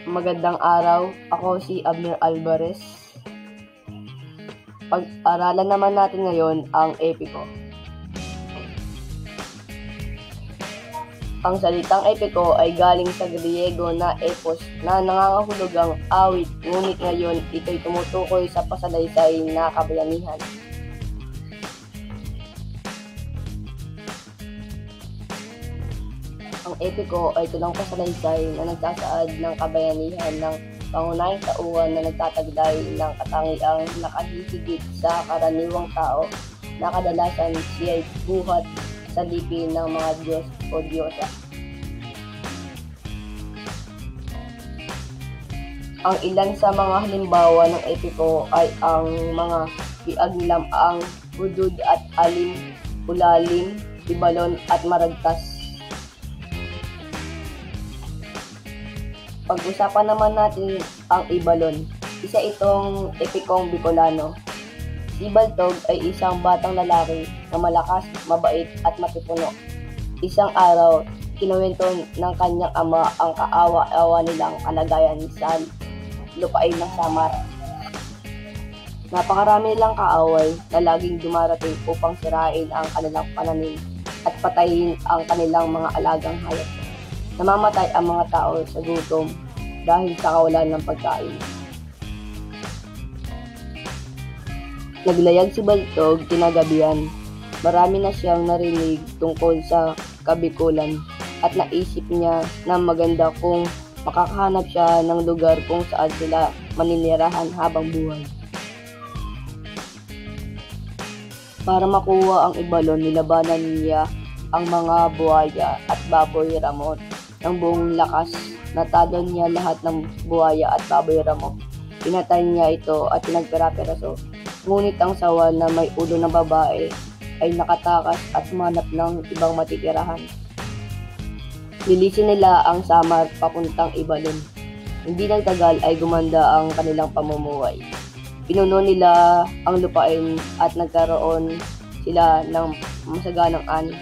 Magandang araw, ako si Abner Alvarez. Pag-aralan naman natin ngayon ang epiko. Ang salitang epiko ay galing sa Griego na epos na nangangahulugang awit, ngunit ngayon ito'y tumutukoy sa pasalaysay na kabayanihan. Ang epiko ay tulang pasalaysay na nagsasaad ng kabayanihan ng pangunahing tauhan na nagtataglay ng katangiang nakahisigit sa karaniwang tao na kadalasan siya'y buhat sa lipi ng mga Diyos o Diyosa. Ang ilan sa mga halimbawa ng epiko ay ang mga piaglam-ang, hudud at alim, ulalim, ibalon at maragtas. Pag-usapan naman natin ang ibalon. Isa itong epikong Bicolano. Si Baltog ay isang batang lalaki na malakas, mabait at matipuno. Isang araw, kinuwento ng kanyang ama ang kaawa-awa nilang kalagayan sa lupain ng Samar. Napakarami nilang kaaway na laging dumarating upang sirain ang kanilang pananim at patayin ang kanilang mga alagang hayop. Namamatay ang mga tao sa gutom dahil sa kawalan ng pagkain. Naglayag si Baltog kinagabihan. Marami na siyang narinig tungkol sa kabikulan at naisip niya na maganda kung makakahanap siya ng lugar kung saan sila maninirahan habang buhay. Para makuha ang ibalon, nilabanan niya ang mga buhaya at baboy ramon ng buong lakas. Natalo niya lahat ng buhaya at baboy ramo. Pinatay niya ito at pinagpera-peraso. Ngunit ang sawa na may ulo ng babae ay nakatakas at humanap ng ibang matitirahan. Lilisin nila ang Samar papuntang Ibalon. Hindi nagtagal ay gumanda ang kanilang pamumuhay. Pinuno nila ang lupain at nagkaroon sila ng masaganang ani.